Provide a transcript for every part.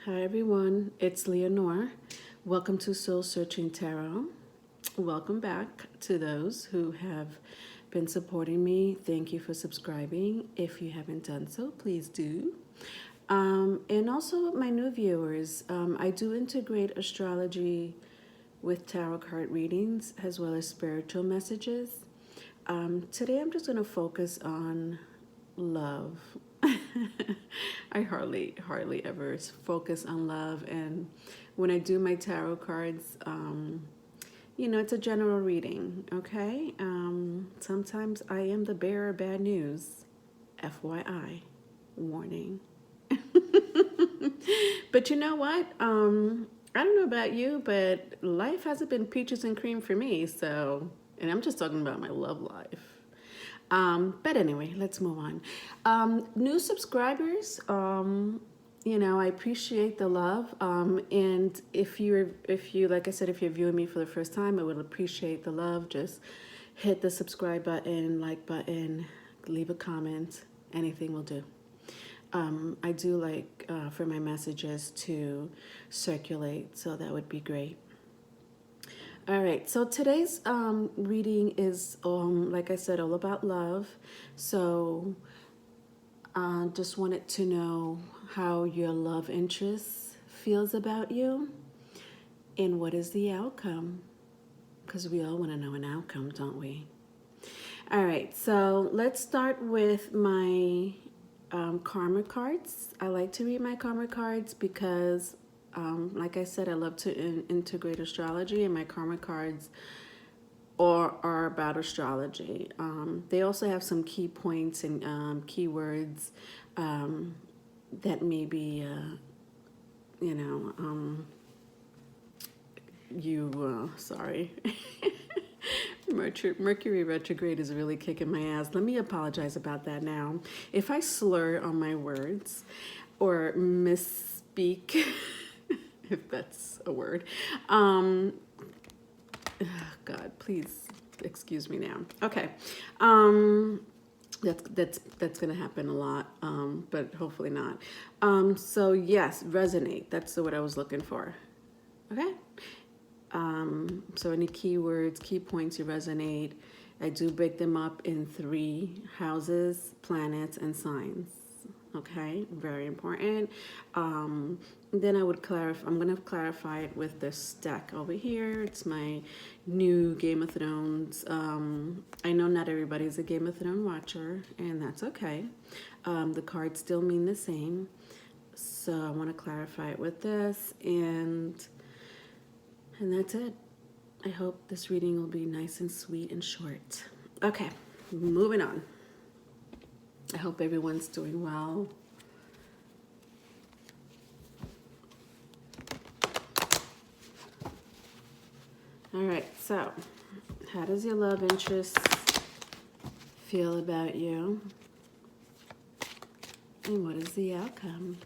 Hi everyone, it's Leonore. Welcome to Soul Searching Tarot. Welcome back to those who have been supporting me. Thank you for subscribing. If you haven't done so, please do. And also my new viewers, I do integrate astrology with tarot card readings as well as spiritual messages. Today I'm just going to focus on love. I hardly ever focus on love, and when I do my tarot cards, it's a general reading, okay? Sometimes I am the bearer of bad news, FYI, warning. But you know what? I don't know about you, but life hasn't been peaches and cream for me, so, and I'm just talking about my love life. But anyway, let's move on. New subscribers, I appreciate the love. And if you, like I said, if you're viewing me for the first time, I would appreciate the love. Just hit the subscribe button, like button, leave a comment, anything will do. I do like for my messages to circulate, so that would be great. All right, so today's reading is, like I said, all about love. So just wanted to know how your love interest feels about you and what is the outcome, because we all want to know an outcome, don't we? All right, so let's start with my karma cards. I like to read my karma cards because like I said, I love to integrate astrology, and my karma cards are about astrology. They also have some key points and keywords that maybe, sorry. Mercury retrograde is really kicking my ass. Let me apologize about that now. If I slur on my words or misspeak, if that's a word, God, please excuse me now. Okay, that's gonna happen a lot, but hopefully not. So yes, resonate. That's the word I was looking for. Okay. So any keywords, key points you resonate, I do break them up in 3 houses, planets, and signs. Okay, very important. Then I would clarify, I'm going to clarify it with this deck over here. It's my new Game of Thrones. I know not everybody's a Game of Thrones watcher, and that's okay. The cards still mean the same. So I want to clarify it with this, and that's it. I hope this reading will be nice and sweet and short. Okay, moving on. I hope everyone's doing well. All right, so how does your love interest feel about you? And what is the outcome?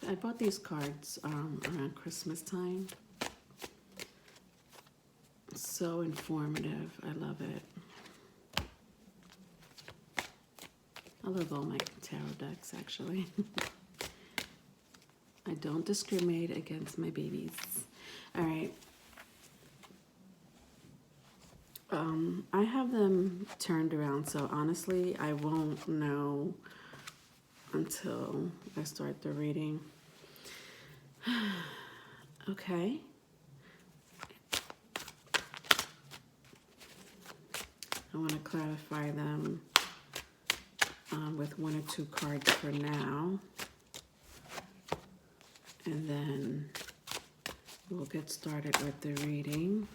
I bought these cards around Christmas time. So informative. I love it. I love all my tarot decks, actually. I don't discriminate against my babies. All right. I have them turned around, so honestly, I won't know until I start the reading. Okay. I want to clarify them with 1 or 2 cards for now. And then we'll get started with the reading.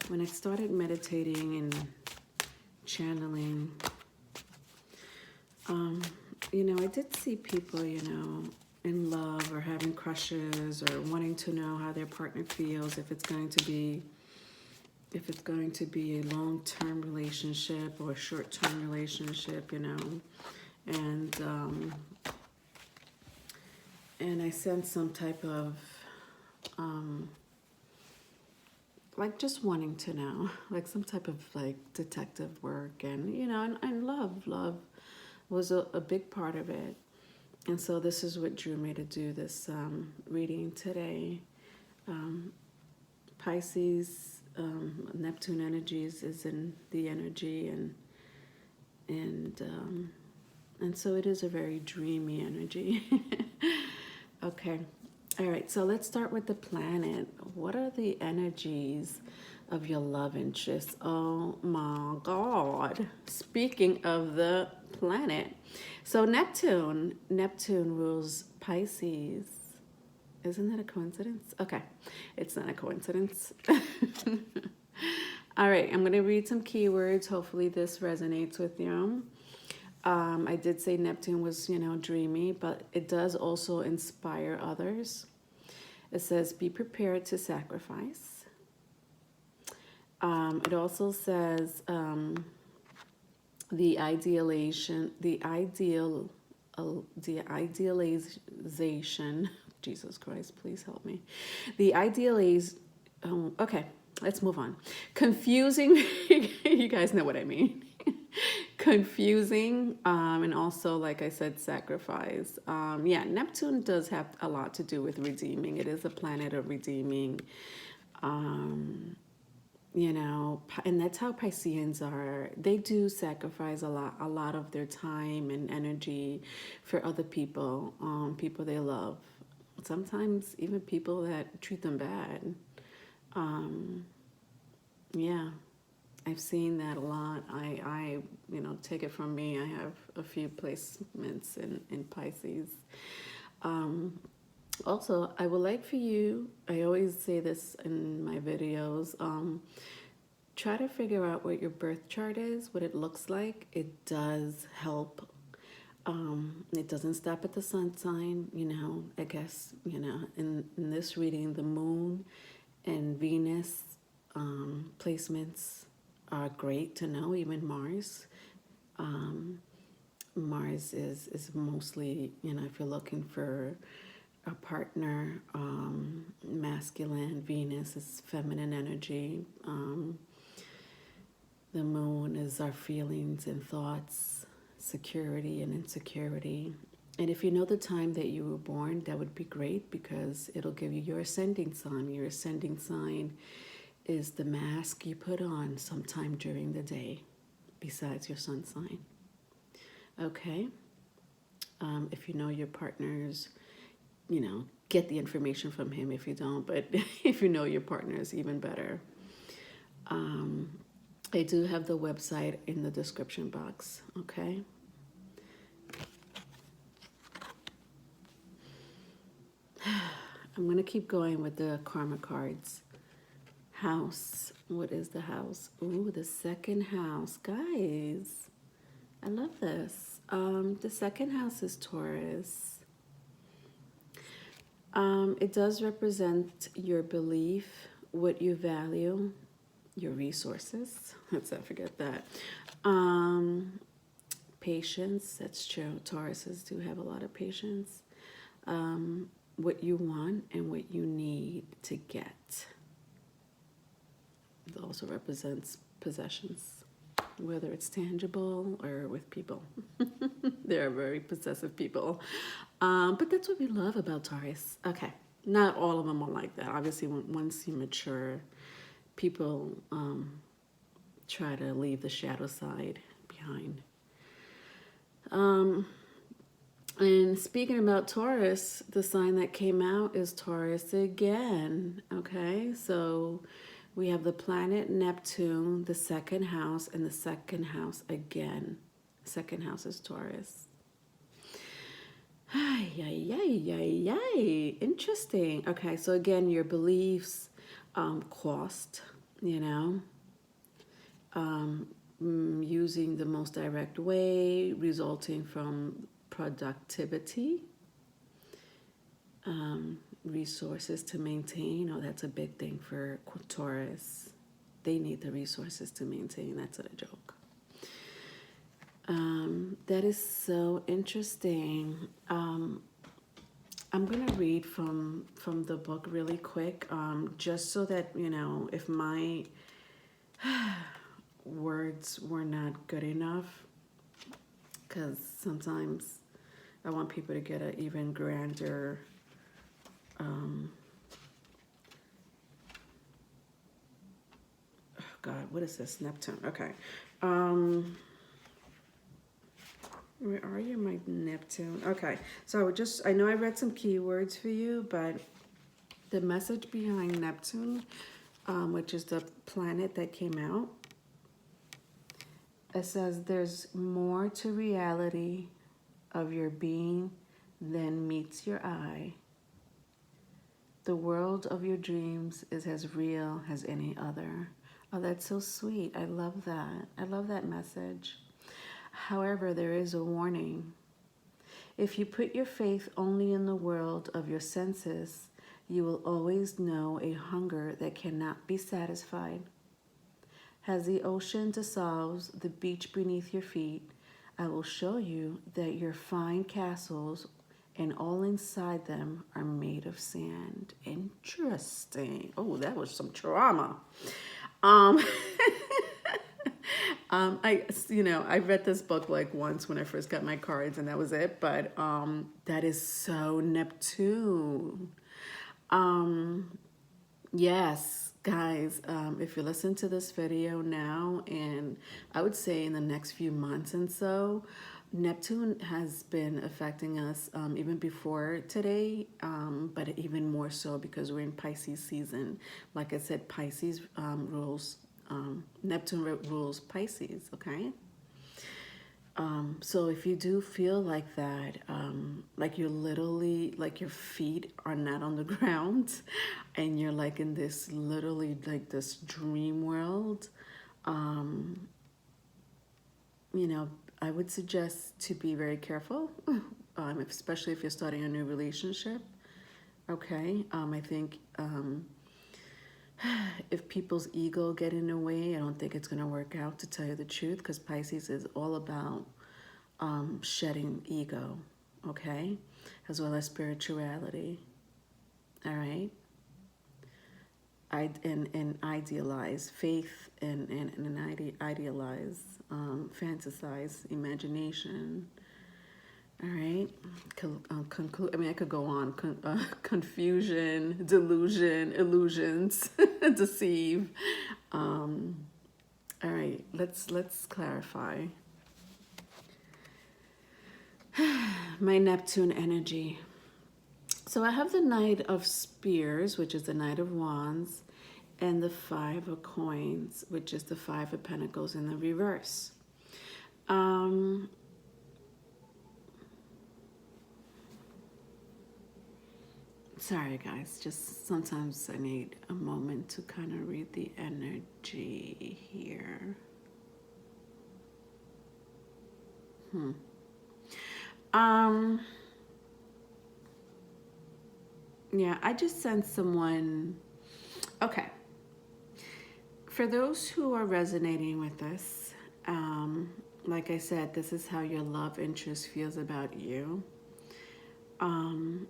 When I started meditating and channeling, I did see people, in love or having crushes or wanting to know how their partner feels, if it's going to be if it's going to be a long-term relationship or a short-term relationship, you know. And I sense some type of like just wanting to know, like some type of like detective work, and you know, and love was a big part of it. And so this is what drew me to do this reading today. Pisces, Neptune energies is in the energy, and so it is a very dreamy energy. Okay. All right, so let's start with the planet. What are the energies of your love interest? Oh my God. Speaking of the planet. So Neptune rules Pisces. Isn't that a coincidence? Okay, it's not a coincidence. All right, I'm going to read some keywords. Hopefully this resonates with you. I did say Neptune was, you know, dreamy, but it does also inspire others. It says, be prepared to sacrifice. It also says the idealization, Jesus Christ, please help me. Okay, let's move on. Confusing, you guys know what I mean. Confusing, and also, like I said, sacrifice. Yeah, Neptune does have a lot to do with redeeming. It is a planet of redeeming. You know, and that's how Pisceans are. They do sacrifice a lot of their time and energy for other people, people they love. Sometimes even people that treat them bad. Yeah, I've seen that a lot. I you know, take it from me. I have a few placements in Pisces. Also, I would like for you, I always say this in my videos, try to figure out what your birth chart is, what it looks like. It does help. It doesn't stop at the sun sign, you know. I guess, you know, in this reading, the moon and Venus placements are great to know, even Mars. Mars is mostly, you know, if you're looking for a partner, masculine. Venus is feminine energy. The moon is our feelings and thoughts, security and insecurity. And if you know the time that you were born, that would be great, because it'll give you your ascending sign. Your ascending sign is the mask you put on sometime during the day, besides your sun sign. Okay? If you know your partner's, you know, get the information from him if you don't, but if you know your partner, is even better. I do have the website in the description box, okay? I'm going to keep going with the karma cards. House. What is the house? Ooh, the second house. Guys, I love this. The second house is Taurus. It does represent your belief, what you value, your resources. Let's not forget that. Patience, that's true. Tauruses do have a lot of patience. What you want and what you need to get. It also represents possessions, whether it's tangible or with people. They're very possessive people. But that's what we love about Taurus. Okay, not all of them are like that. Obviously, once you mature, people try to leave the shadow side behind. And speaking about Taurus, the sign that came out is Taurus again. Okay, so we have the planet Neptune, the second house, and the second house again. Second house is Taurus. Ay, ay, ay, ay, ay. Interesting. Okay, so again, your beliefs, cost, you know, using the most direct way, resulting from productivity, resources to maintain. Oh, that's a big thing for Taurus. they need the resources to maintain. That's not a joke. That is so interesting. I'm gonna read from the book really quick, just so that if my words were not good enough, because sometimes I want people to get an even grander oh God, what is this? Neptune. Okay. Where are you, my Neptune? Okay. So I know I read some keywords for you, but the message behind Neptune, which is the planet that came out, it says there's more to reality of your being than meets your eye. The world of your dreams is as real as any other. Oh, that's so sweet. I love that. I love that message. However, there is a warning. If you put your faith only in the world of your senses, you will always know a hunger that cannot be satisfied. As the ocean dissolves the beach beneath your feet, I will show you that your fine castles and all inside them are made of sand. Interesting. Oh, that was some trauma. I read this book like once when I first got my cards, and that was it. But that is so Neptune. Yes, guys. If you listen to this video now, and I would say in the next few months and so, Neptune has been affecting us even before today, but even more so because we're in Pisces season. Like I said, Pisces rules. Neptune rules Pisces, okay? So if you do feel like that, like you're literally, like your feet are not on the ground and you're like in this literally like this dream world, I would suggest to be very careful, especially if you're starting a new relationship, okay? I think if people's ego get in the way, I don't think it's going to work out, to tell you the truth, because Pisces is all about shedding ego, okay, as well as spirituality, all right, and idealize faith and idealize, fantasize, imagination. All right. Conclude. I mean, I could go on. Confusion, delusion, illusions, deceive. All right. Let's clarify. My Neptune energy. So I have the Knight of Spears, which is the Knight of Wands, and the Five of Coins, which is the Five of Pentacles in the reverse. Sorry, guys. Just sometimes I need a moment to kind of read the energy here. Yeah, I just sent someone. Okay. For those who are resonating with this, like I said, this is how your love interest feels about you. And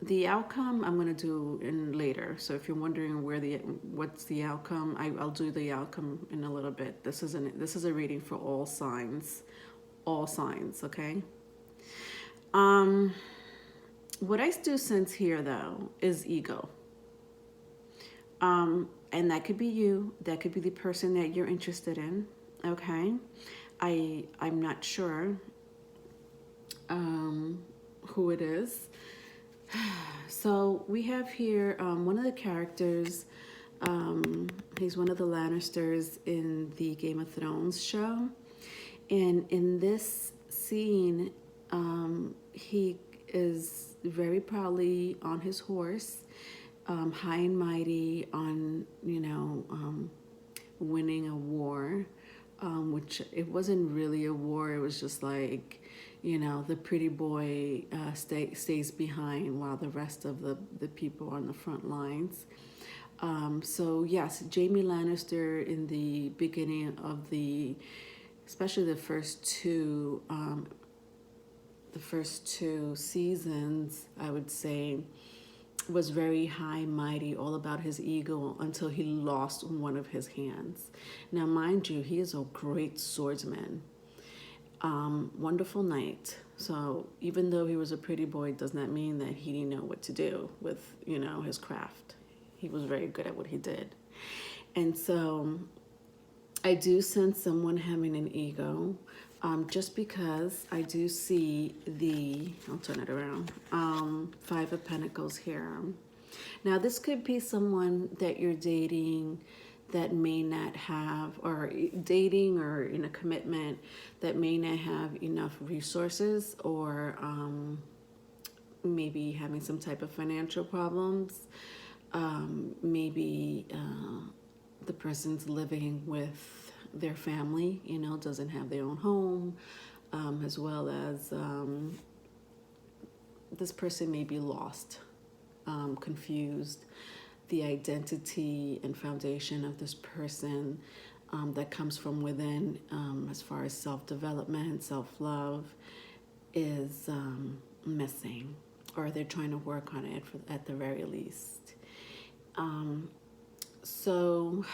the outcome I'm going to do in later. So if you're wondering what's the outcome, I'll do the outcome in a little bit. This is a reading for all signs, okay? What I do sense here though is ego. And that could be you, that could be the person that you're interested in, okay? I'm not sure who it is. So we have here one of the characters, he's one of the Lannisters in the Game of Thrones show. And in this scene, he is very proudly on his horse, high and mighty on, winning a war, which it wasn't really a war. It was just like, the pretty boy stays behind while the rest of the people are on the front lines. So yes, Jamie Lannister in the beginning of especially the first two seasons, I would say, was very high, mighty, all about his ego until he lost one of his hands. Now, mind you, he is a great swordsman, wonderful knight. So even though he was a pretty boy, does not mean that he didn't know what to do with, his craft. He was very good at what he did. And so I do sense someone having an ego, just because I do see I'll turn it around, Five of Pentacles here. Now, this could be someone that you're dating that may not have, or dating or in a commitment that may not have enough resources, or maybe having some type of financial problems. Maybe the person's living with their family, doesn't have their own home, as well as this person may be lost, confused. The identity and foundation of this person that comes from within, as far as self-development, self-love, is missing, or they're trying to work on it at the very least. So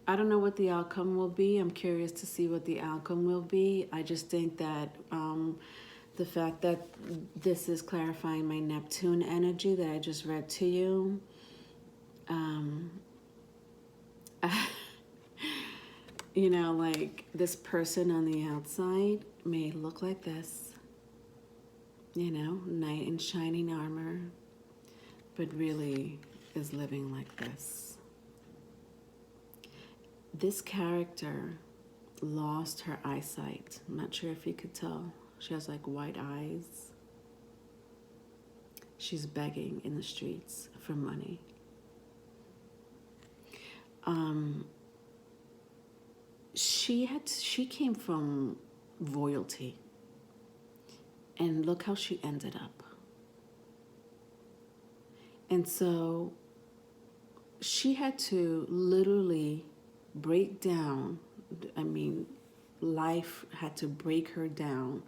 I don't know what the outcome will be. I'm curious to see what the outcome will be. I just think that the fact that this is clarifying my Neptune energy that I just read to you, like this person on the outside may look like this, knight in shining armor, but really is living like this. This character lost her eyesight. I'm not sure if you could tell. She has like white eyes. She's begging in the streets for money. She came from royalty, and look how she ended up. And so she had to literally break down. Life had to break her down.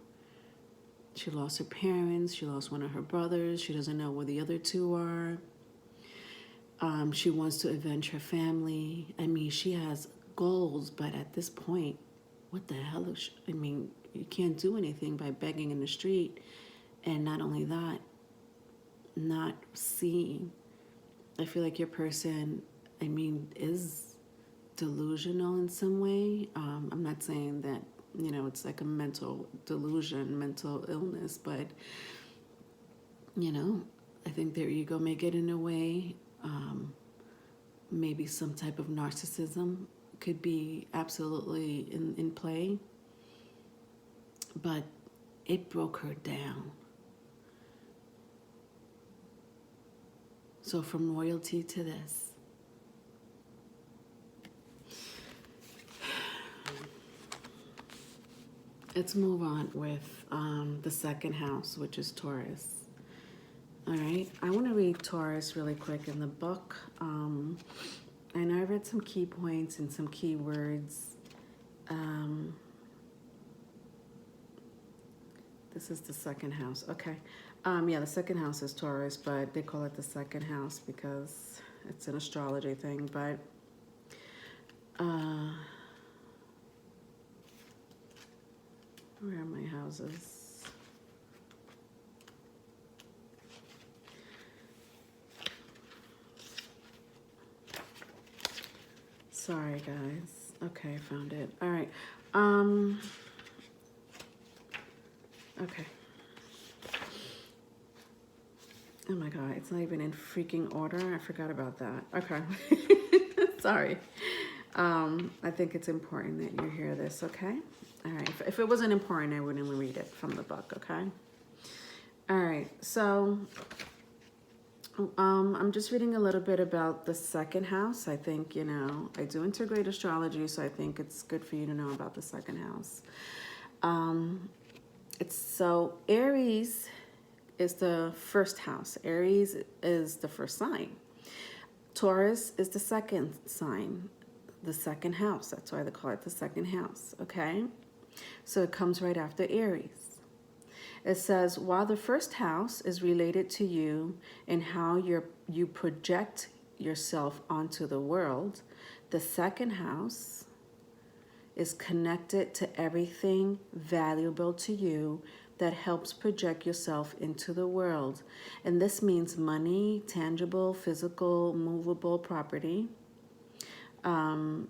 She lost her parents. She lost one of her brothers. She doesn't know where the other two are. She wants to avenge her family. She has goals, but at this point, what the hell is she? You can't do anything by begging in the street. And not only that, not seeing. I feel like your person, is delusional in some way. I'm not saying that, it's like a mental delusion, mental illness, but, I think their ego may get in the way. Maybe some type of narcissism could be absolutely in play, but it broke her down. So from royalty to this. Let's move on with the second house, which is Taurus. All right, I want to read Taurus really quick in the book. And I read some key points and some key words. This is the second house. Okay. The second house is Taurus, but they call it the second house because it's an astrology thing. But where are my houses? Sorry, guys. Okay, I found it. All right. Okay. Oh my God, it's not even in freaking order. I forgot about that. Okay. Sorry. I think it's important that you hear this, okay? All right. If it wasn't important, I wouldn't read it from the book, okay? All right. So I'm just reading a little bit about the second house. I think, I do integrate astrology, so I think it's good for you to know about the second house. Um, Aries is the first house. Aries is the first sign. Taurus is the second sign, the second house. That's why they call it the second house, okay? So it comes right after Aries. It says, while the first house is related to you and how you project yourself onto the world, the second house is connected to everything valuable to you that helps project yourself into the world. And this means money, tangible, physical, movable property. And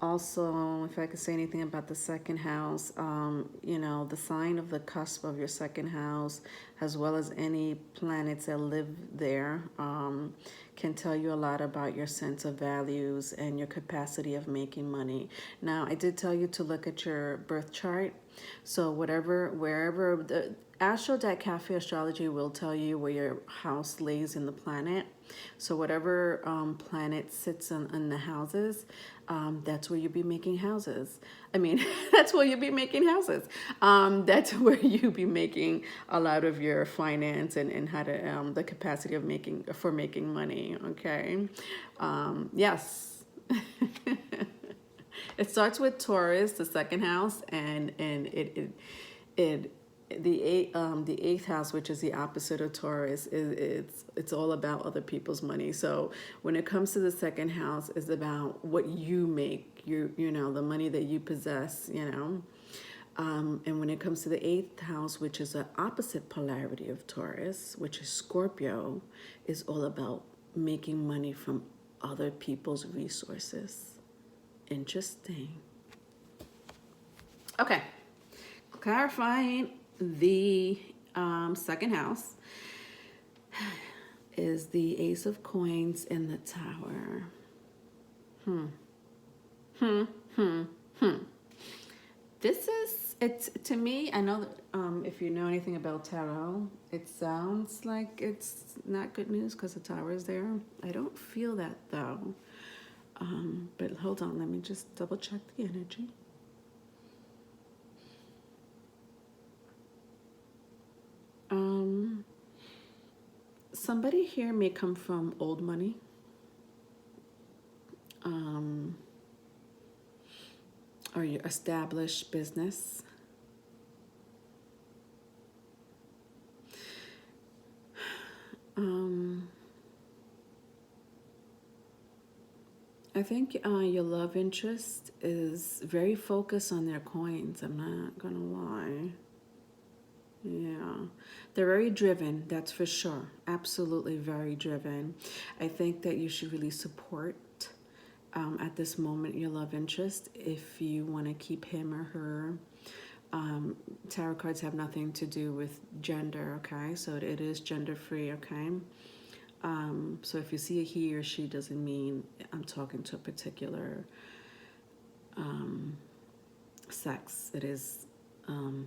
Also, if I could say anything about the second house, the sign of the cusp of your second house, as well as any planets that live there, can tell you a lot about your sense of values and your capacity of making money. Now, I did tell you to look at your birth chart. So wherever the Astro.Cafe Astrology will tell you where your house lays in the planet. So whatever planet sits in the houses, that's where you'll be making houses. I mean, that's where you'll be making houses. That's where you'll be making a lot of your finance and how to the capacity of making money. Okay, yes. It starts with Taurus, the second house, and it the eighth house, which is the opposite of Taurus, it's all about other people's money. So when it comes to the second house, it's about what you make, the money that you possess, and when it comes to the eighth house, which is the opposite polarity of Taurus, which is Scorpio, is all about making money from other people's resources. Interesting. Okay, clarifying the second house is the Ace of Coins in the Tower. It's to me, I know that if you know anything about tarot, it sounds like it's not good news because the Tower is there. I don't feel that though. But hold on, let me just double check the energy. Somebody here may come from old money. Or your established business. I think your love interest is very focused on their coins. I'm not gonna lie. Yeah, they're very driven, that's for sure. Absolutely very driven. I think that you should really support at this moment your love interest if you want to keep him or her. Tarot cards have nothing to do with gender, okay? So it is gender free, okay? So if you see a he or she, doesn't mean I'm talking to a particular sex. It is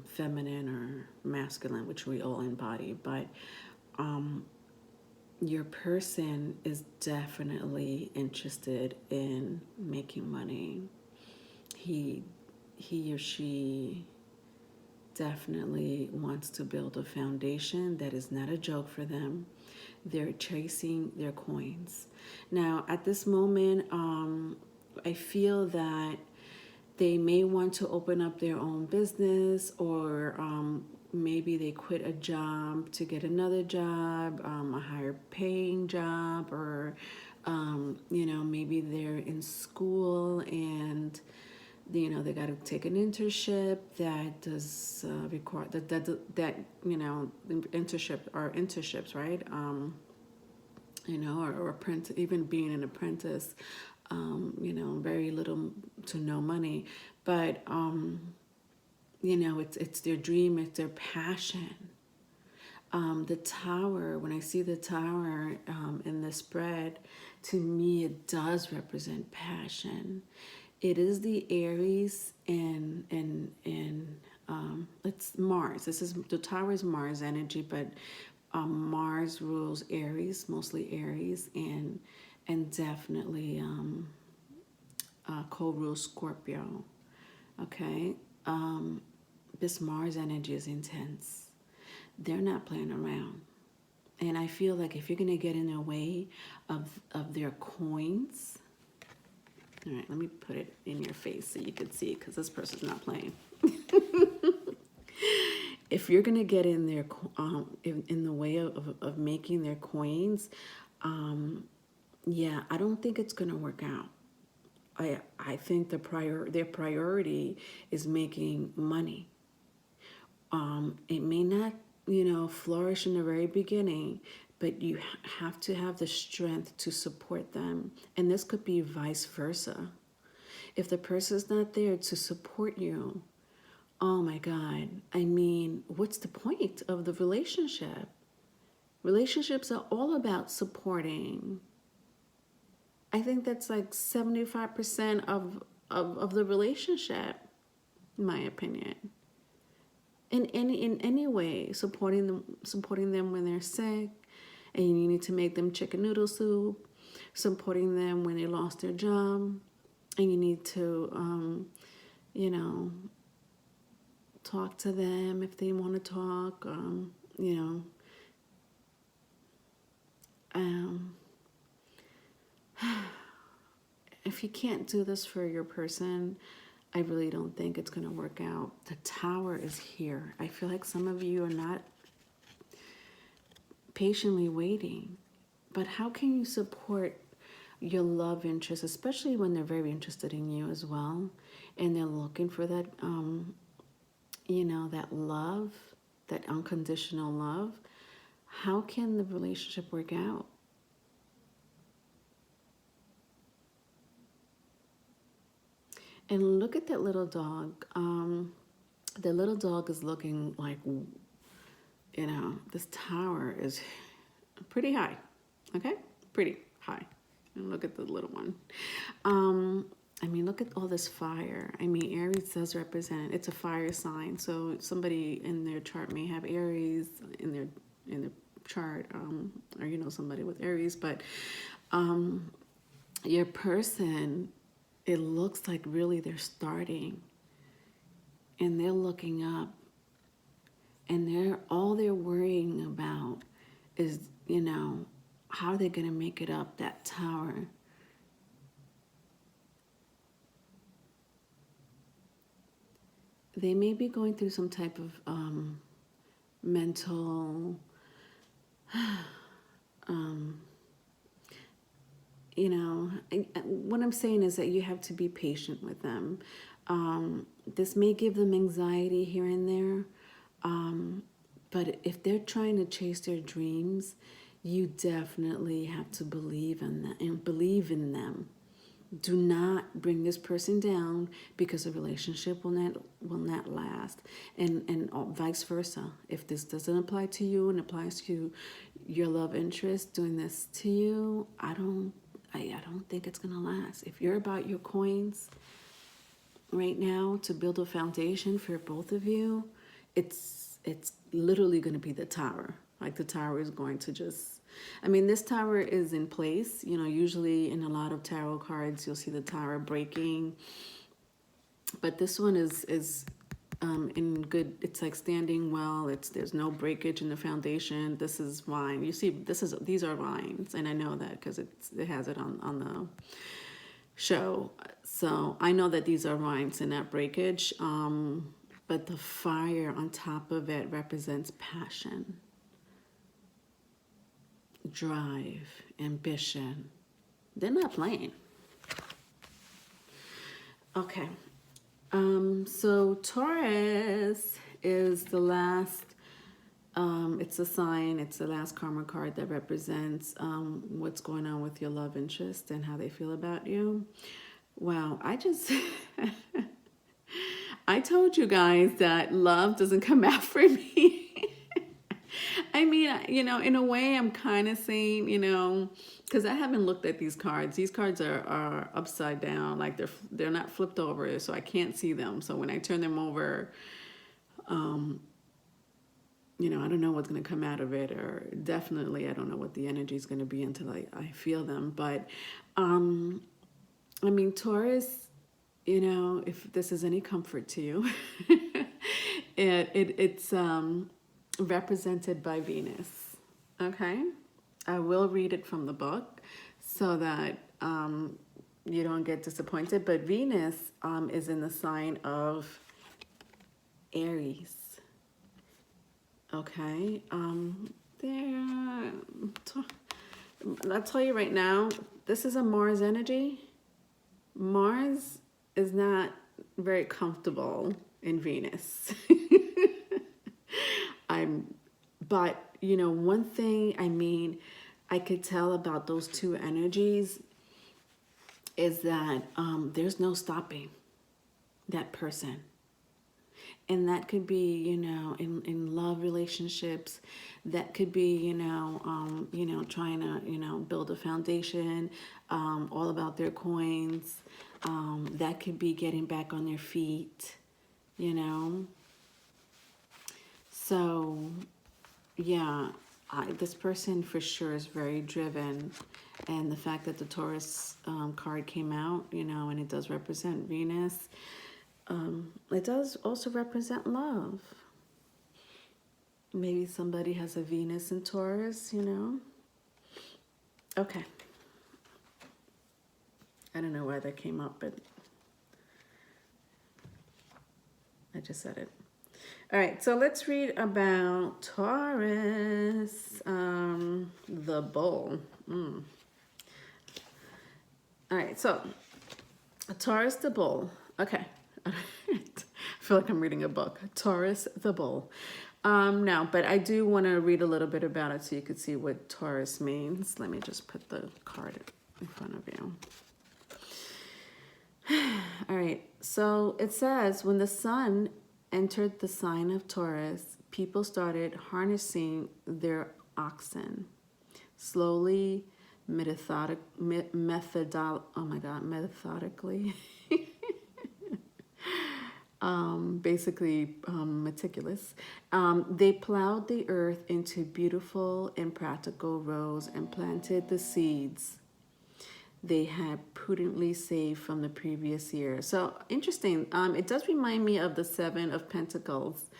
feminine or masculine, which we all embody. But your person is definitely interested in making money. He or she definitely wants to build a foundation that is not a joke for them. They're chasing their coins. Now, at this moment, I feel that they may want to open up their own business, or maybe they quit a job to get another job, a higher paying job, or maybe they're in school and they got to take an internship that does require that internship or internships, right? Or apprentice, even being an apprentice, very little to no money, but it's their dream, it's their passion. The Tower, when I see the Tower in the spread, to me it does represent passion. It is the Aries and it's Mars. The Tower is Mars energy, but Mars rules Aries, mostly Aries, and definitely co-rules Scorpio. Okay, this Mars energy is intense. They're not playing around. And I feel like if you're going to get in their way of their coins, all right, let me put it in your face so you can see, because this person's not playing. If you're going to get in their in the way of making their coins, yeah, I don't think it's going to work out. I think their priority is making money. It may not, flourish in the very beginning, but you have to have the strength to support them. And this could be vice versa. If the person's not there to support you, oh my God, I mean, what's the point of the relationship? Relationships are all about supporting. I think that's like 75% of the relationship, in my opinion. In any way, supporting them when they're sick, and you need to make them chicken noodle soup, supporting them when they lost their job, and you need to talk to them if they want to talk, if you can't do this for your person, I really don't think it's going to work out. The Tower is here. I feel like some of you are not patiently waiting. But how can you support your love interest, especially when they're very interested in you as well, and they're looking for that, that love, that unconditional love? How can the relationship work out? And look at that little dog. The little dog is looking like, this tower is pretty high. Okay? Pretty high. And look at the little one. I mean, look at all this fire. I mean, Aries does represent, it's a fire sign. So somebody in their chart may have Aries in their chart, or somebody with Aries, but your person, it looks like really they're starting and they're looking up, and all they're worrying about is, how are they going to make it up that tower? They may be going through some type of mental, what I'm saying is that you have to be patient with them. This may give them anxiety here and there, but if they're trying to chase their dreams, you definitely have to believe in them and believe in them. Do not bring this person down, because a relationship will not last, and vice versa. If this doesn't apply to you and applies to your love interest doing this to you, I don't think it's gonna last. If you're about your coins right now to build a foundation for both of you, it's literally going to be the tower. Like, the tower is going to just, this tower is in place. Usually in a lot of tarot cards, you'll see the tower breaking. But this one is in good, it's like standing well. There's no breakage in the foundation. This is vine. You see, these are vines. And I know that because it has it on the show. So I know that these are vines and not breakage. But the fire on top of it represents passion, drive, ambition. They're not playing. Okay. So Taurus is the last, it's a sign, it's the last karma card that represents what's going on with your love interest and how they feel about you. Wow, I told you guys that love doesn't come out for me. I mean, in a way, I'm kind of saying, because I haven't looked at these cards. These cards are upside down, like they're not flipped over, so I can't see them. So when I turn them over, I don't know what's going to come out of it, or definitely I don't know what the energy is going to be until I feel them. But, I mean, Taurus, if this is any comfort to you, it's represented by Venus. Okay? I will read it from the book so that you don't get disappointed. But Venus is in the sign of Aries. Okay, I'll tell you right now, this is a Mars energy. Mars is not very comfortable in Venus. But one thing, I could tell about those two energies is that there's no stopping that person. And that could be, in love relationships. That could be, trying to, build a foundation, all about their coins. That could be getting back on their feet, So, yeah, this person for sure is very driven. And the fact that the Taurus card came out, and it does represent Venus. It does also represent love. Maybe somebody has a Venus in Taurus, Okay. I don't know why that came up, but I just said it. All right, so let's read about Taurus, the bull. All right, so Taurus the bull. Okay. I feel like I'm reading a book. Taurus the bull. No, but I do want to read a little bit about it so you could see what Taurus means. Let me just put the card in front of you. All right, so it says, when the sun entered the sign of Taurus, people started harnessing their oxen. Slowly, methodically. Basically meticulous. They plowed the earth into beautiful and practical rows and planted the seeds they had prudently saved from the previous year. So interesting. It does remind me of the Seven of Pentacles.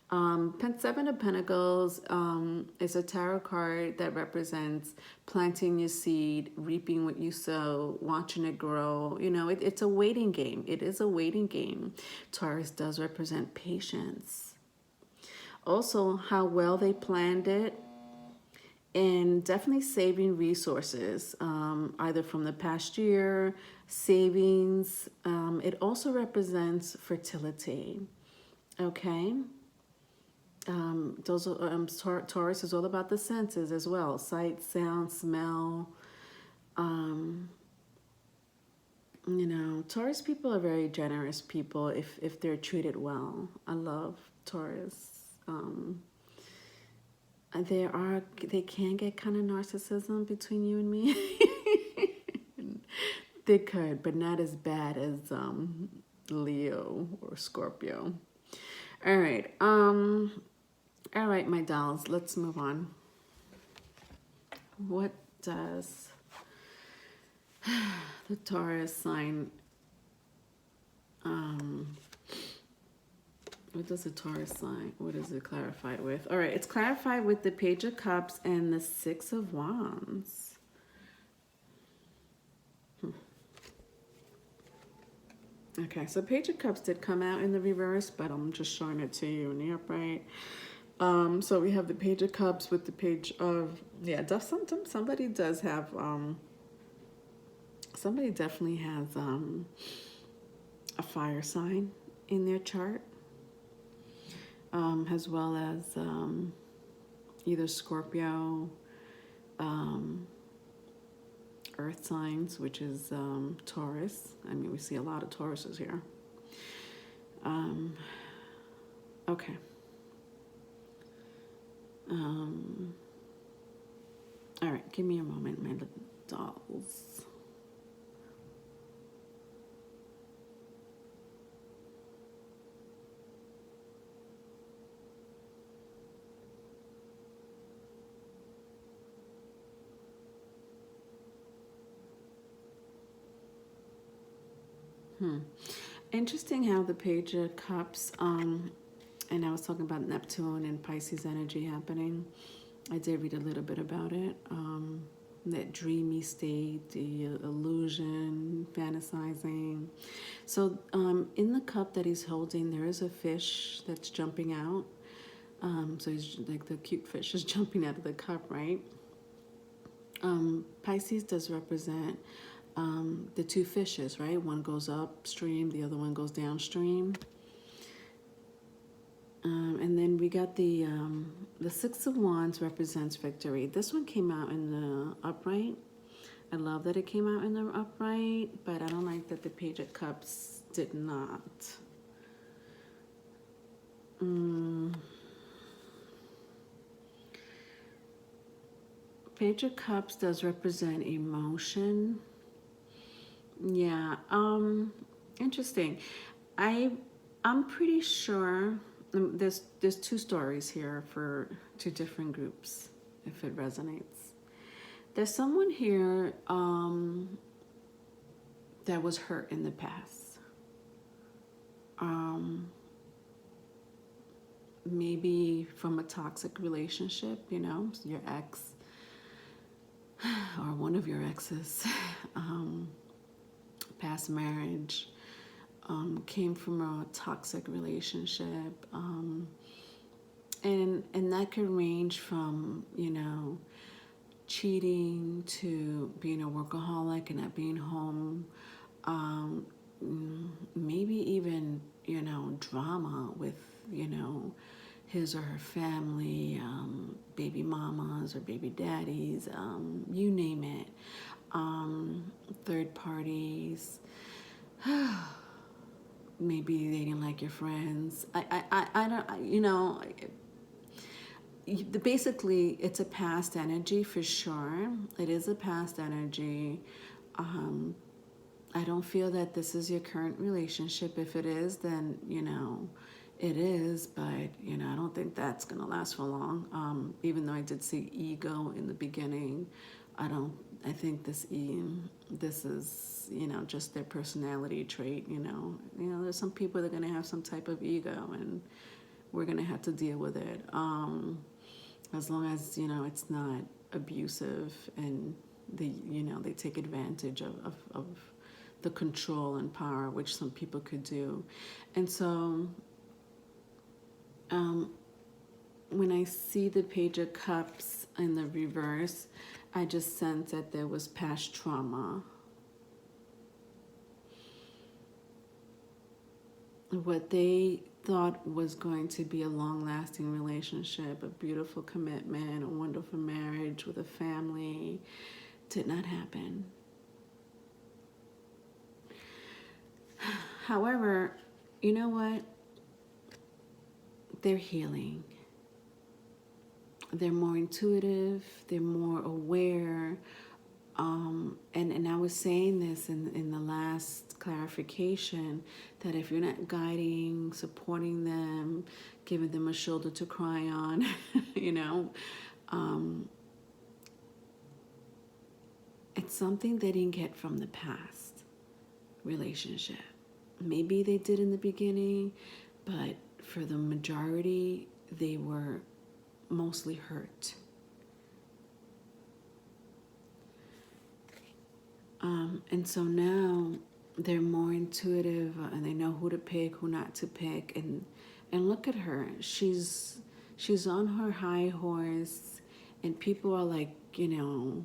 Seven of Pentacles is a tarot card that represents planting your seed, reaping what you sow, watching it grow. It's a waiting game. It is a waiting game. Taurus does represent patience. Also, how well they planned it, and definitely saving resources, either from the past year, savings. It also represents fertility. Okay. Taurus is all about the senses as well. Sight, sound, smell. Taurus people are very generous people if they're treated well. I love Taurus. They can get kind of narcissism between you and me. They could, but not as bad as Leo or Scorpio. All right. All right, my dolls, let's move on. What does the Taurus sign, what does the Taurus sign, what is it clarified with? All right, it's clarified with the Page of Cups and the Six of Wands. Okay, so Page of Cups did come out in the reverse, but I'm just showing it to you in the upright. So we have the Page of Cups with the Page of, somebody does have, somebody definitely has a fire sign in their chart, as well as either Scorpio, earth signs, which is Taurus. We see a lot of Tauruses here. Okay. All right, give me a moment, my little dolls. Interesting how the Page of Cups, and I was talking about Neptune and Pisces energy happening. I did read a little bit about it. That dreamy state, the illusion, fantasizing. So in the cup that he's holding, there is a fish that's jumping out. So he's like the cute fish is jumping out of the cup, right? Pisces does represent the two fishes, right? One goes upstream, the other one goes downstream. And then we got the Six of Wands represents victory. This one came out in the upright. I love that it came out in the upright, but I don't like that the Page of Cups did not. Page of Cups does represent emotion. Yeah, interesting. I'm pretty sure there's two stories here for two different groups, if it resonates. There's someone here that was hurt in the past. Maybe from a toxic relationship, you know, your ex or one of your exes, past marriage, came from a toxic relationship, and that could range from, you know, cheating to being a workaholic and not being home, maybe even, you know, drama with, you know, his or her family, baby mamas or baby daddies, you name it, third parties. Maybe they didn't like your friends. I don't, you know, basically it's a past energy for sure. It is a past energy. I don't feel that this is your current relationship. If it is, then, you know, it is, but, you know, I don't think that's going to last for long. Even though I did see ego in the beginning, I think this is, you know, just their personality trait, you know. There's some people that are going to have some type of ego, and we're going to have to deal with it. As long as, you know, it's not abusive and they take advantage of the control and power, which some people could do. And so when I see the Page of Cups in the reverse, I just sense that there was past trauma. What they thought was going to be a long-lasting relationship, a beautiful commitment, a wonderful marriage with a family, did not happen. However, you know what? They're healing. They're more intuitive. They're more aware. And I was saying this in the last clarification, that if you're not guiding, supporting them, giving them a shoulder to cry on, you know, it's something they didn't get from the past relationship. Maybe they did in the beginning, but for the majority, they were mostly hurt. And so now they're more intuitive, and they know who to pick, who not to pick. And look at her. She's on her high horse, and people are like, you know,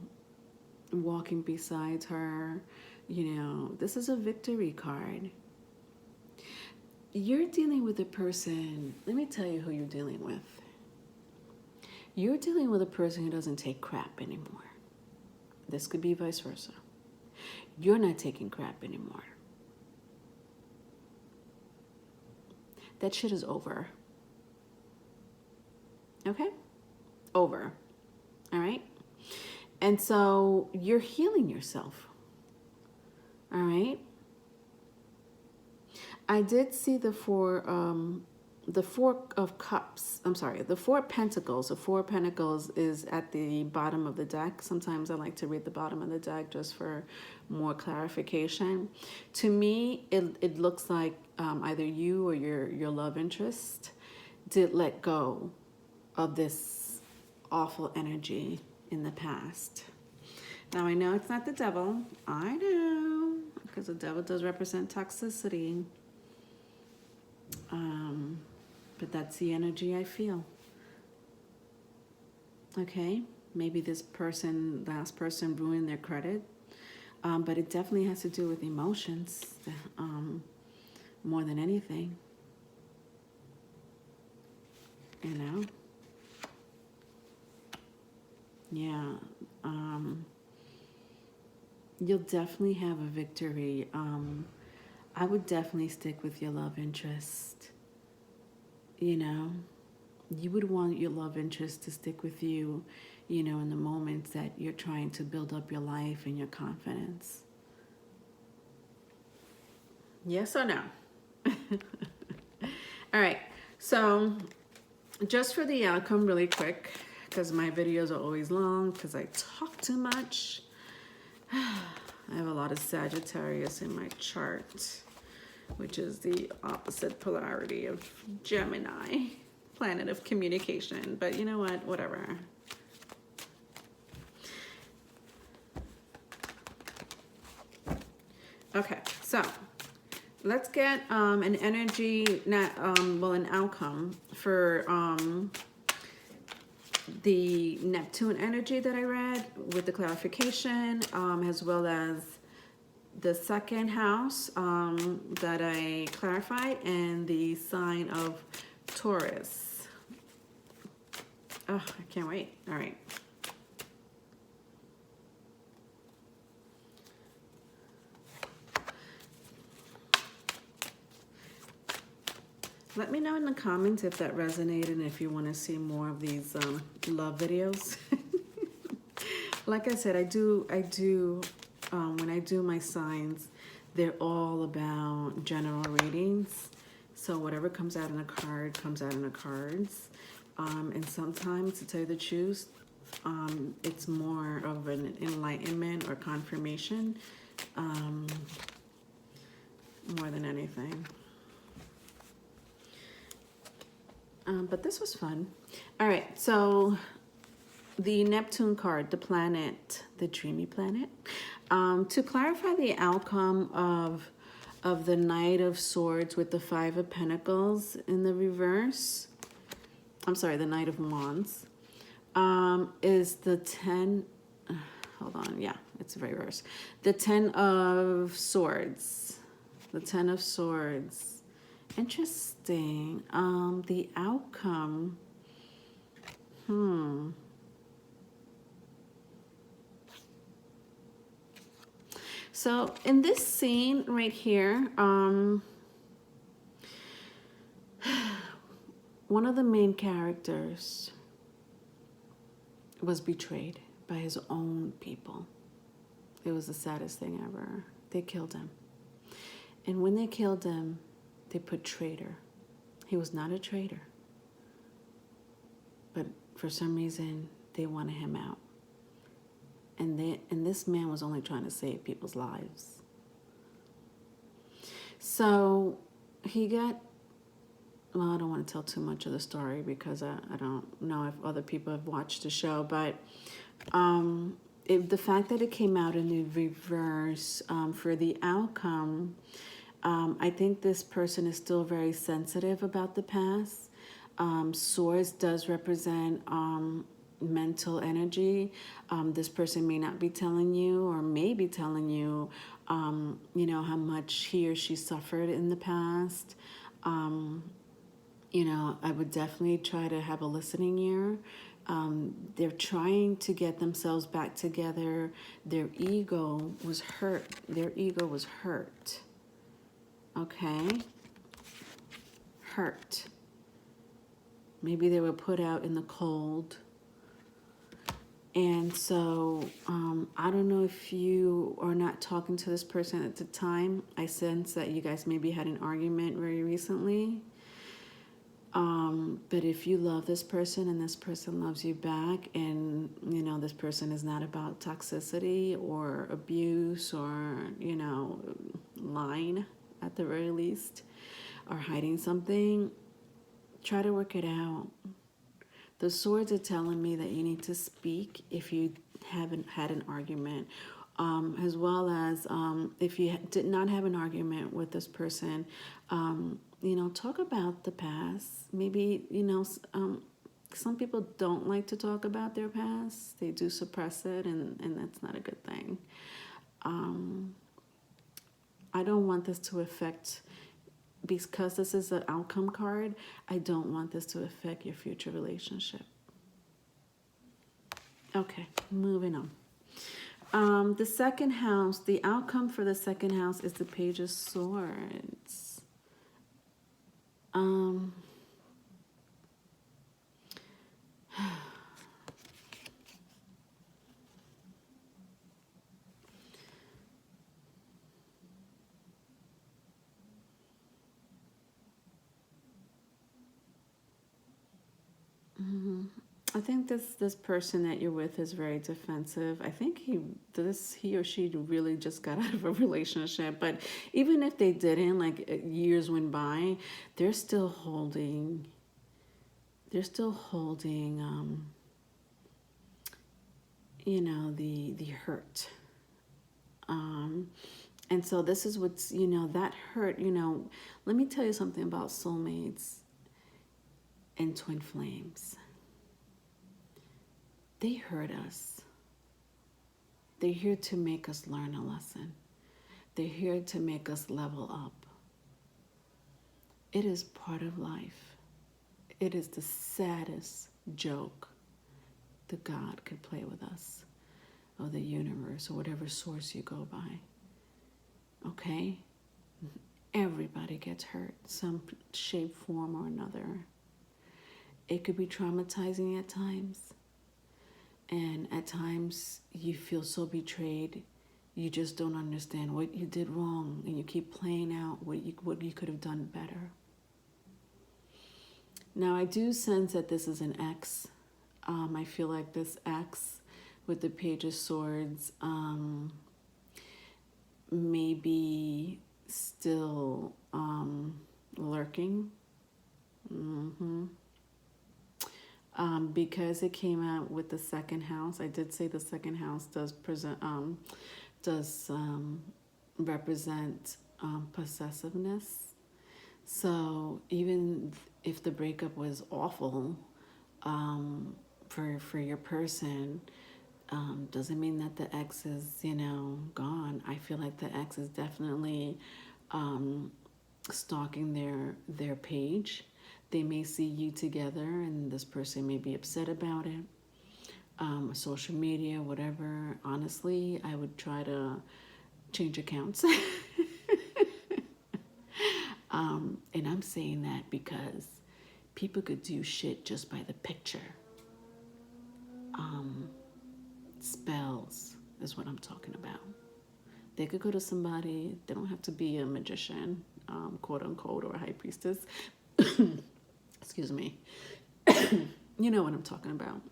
walking beside her. You know, this is a victory card. You're dealing with a person. Let me tell you who you're dealing with. You're dealing with a person who doesn't take crap anymore. This could be vice versa. You're not taking crap anymore. That shit is over. Okay? Over. All right? And so you're healing yourself. All right? I did see the the Four of Cups, I'm sorry, the Four of Pentacles. The Four of Pentacles is at the bottom of the deck. Sometimes I like to read the bottom of the deck just for more clarification. To me, it looks like either you or your love interest did let go of this awful energy in the past. Now, I know it's not the devil. I know, because the devil does represent toxicity. But that's the energy I feel. Okay, maybe this person, last person, ruined their credit. But it definitely has to do with emotions more than anything. You know? Yeah. You'll definitely have a victory. I would definitely stick with your love interest. You know, you would want your love interest to stick with you, you know, in the moments that you're trying to build up your life and your confidence. Yes or no? All right. So just for the outcome really quick, because my videos are always long because I talk too much. I have a lot of Sagittarius in my chart, which is the opposite polarity of Gemini, planet of communication. But you know what? Whatever. Okay, so let's get an energy, an outcome for the Neptune energy that I read with the clarification, as well as the second house that I clarified, and the sign of Taurus. Oh, I can't wait. All right. Let me know in the comments if that resonated and if you want to see more of these love videos. Like I said, I do when I do my signs, they're all about general readings. So whatever comes out in a card comes out in the cards. And sometimes, to tell you the truth, it's more of an enlightenment or confirmation more than anything. But this was fun. All right, so the Neptune card, the planet, the dreamy planet. To clarify the outcome of the Knight of Swords with the Five of Pentacles in the reverse, I'm sorry, the Knight of Wands, is the 10, hold on, yeah, it's the reverse. The 10 of Swords, the 10 of Swords. Interesting. The outcome, So in this scene right here, one of the main characters was betrayed by his own people. It was the saddest thing ever. They killed him. And when they killed him, they put traitor. He was not a traitor. But for some reason, they wanted him out. And this man was only trying to save people's lives. So he got, well, I don't want to tell too much of the story because I don't know if other people have watched the show, but the fact that it came out in the reverse for the outcome, I think this person is still very sensitive about the past. Swords does represent mental energy. This person may not be telling you, or may be telling you, you know, how much he or she suffered in the past. You know, I would definitely try to have a listening ear. They're trying to get themselves back together. Their ego was hurt. Their ego was hurt. Okay? Hurt. Maybe they were put out in the cold. And so, I don't know if you are not talking to this person at the time. I sense that you guys maybe had an argument very recently. But if you love this person and this person loves you back, and this person is not about toxicity or abuse or lying at the very least, or hiding something, try to work it out. The swords are telling me that you need to speak if you haven't had an argument, as well as if you did not have an argument with this person, talk about the past. Maybe, some people don't like to talk about their past. They do suppress it, and that's not a good thing. I don't want this to affect, because this is an outcome card, I don't want this to affect your future relationship. Okay, moving on. The second house, the outcome for the second house is the Page of Swords. I think this person that you're with is very defensive. I think he or she really just got out of a relationship. But even if they didn't, like years went by, they're still holding. They're still holding. The hurt. And so this is what's that hurt. Let me tell you something about soulmates and twin flames. They hurt us. They're here to make us learn a lesson. They're here to make us level up. It is part of life. It is the saddest joke that God could play with us, or the universe, or whatever source you go by. Okay? Everybody gets hurt, some shape, form, or another. It could be traumatizing at times. And at times you feel so betrayed, you just don't understand what you did wrong, and you keep playing out what you could have done better. Now I do sense that this is an ex. I feel like this ex with the Page of Swords may be still lurking. Because it came out with the second house. I did say the second house does represent possessiveness. So even if the breakup was awful for your person, doesn't mean that the ex is gone. I feel like the ex is definitely stalking their page. They may see you together, and this person may be upset about it. Social media, whatever. Honestly, I would try to change accounts. And I'm saying that because people could do shit just by the picture. Spells is what I'm talking about. They could go to somebody. They don't have to be a magician, quote unquote, or a high priestess. Excuse me. You know what I'm talking about.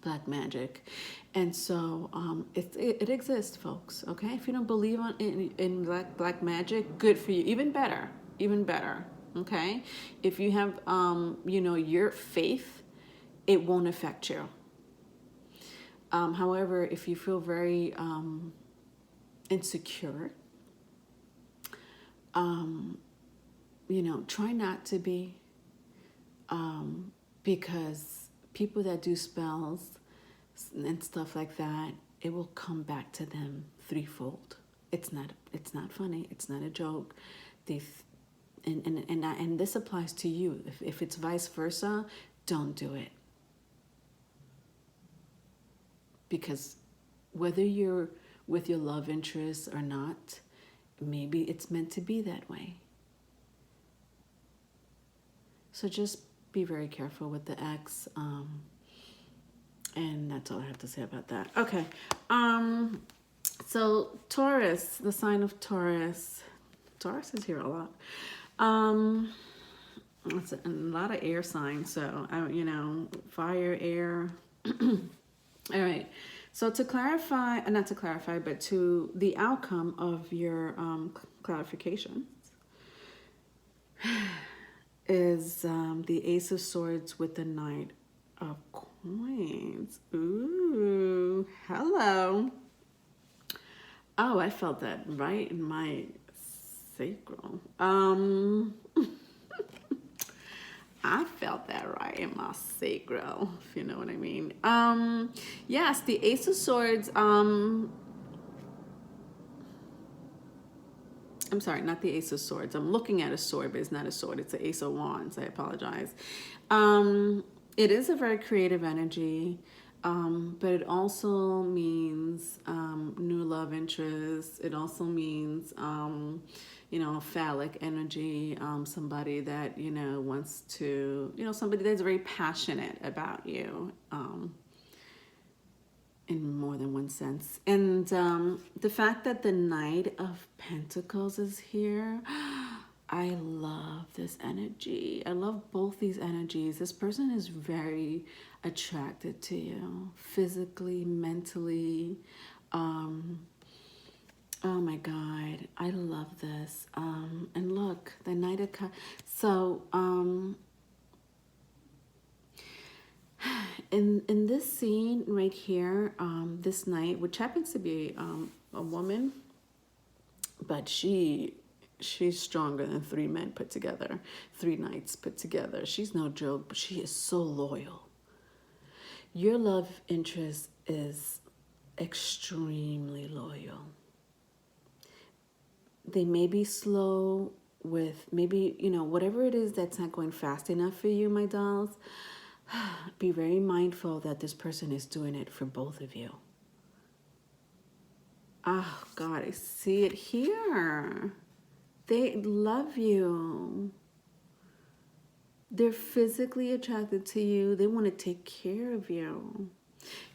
Black magic. And so it exists, folks. Okay, if you don't believe in black magic, good for you. Even better. Okay, if you have your faith, it won't affect you. However, if you feel very insecure, try not to be. Because people that do spells and stuff like that, it will come back to them threefold. It's not funny. It's not a joke. And this applies to you. If it's vice versa, don't do it. Because whether you're with your love interest or not, maybe it's meant to be that way. So just be very careful with the ex. And that's all I have to say about that. Okay. So Taurus, the sign of Taurus. Taurus is here a lot. It's a lot of air signs, so you know, fire, air. All right. So to clarify, not to clarify, but to the outcome of your clarification is the Ace of Swords with the Knight of Coins. Ooh, hello. Oh, I felt that right in my sacral. I felt that right in my sacral, if you know what I mean. Yes, the Ace of Swords. I'm sorry, not the Ace of Swords. I'm looking at a sword, but it's not a sword. It's the Ace of Wands. I apologize. It is a very creative energy, but it also means new love interests. It also means, you know, phallic energy, somebody that, you know, wants to, you know, somebody that's very passionate about you. In more than one sense. And the fact that the Knight of Pentacles is here, I love this energy. I love both these energies. This person is very attracted to you, physically, mentally. Oh my God, I love this. And look, the Knight of So, in this scene right here, this knight, which happens to be a woman, but she's stronger than three men put together, three knights put together. She's no joke, but she is so loyal. Your love interest is extremely loyal. They may be slow with maybe, you know, whatever it is that's not going fast enough for you, my dolls. Be very mindful that this person is doing it for both of you. Oh, God, I see it here. They love you. They're physically attracted to you. They want to take care of you.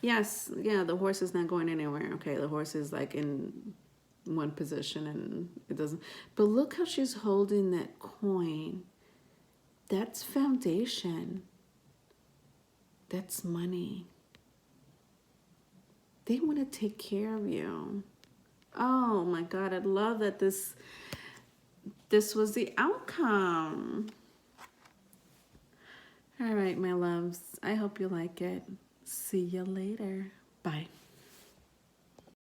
Yes, yeah, the horse is not going anywhere. Okay, the horse is like in one position and it doesn't. But look how she's holding that coin. That's foundation. That's money. They want to take care of you. Oh my God, I love that this was the outcome. All right, my loves. I hope you like it. See you later. Bye.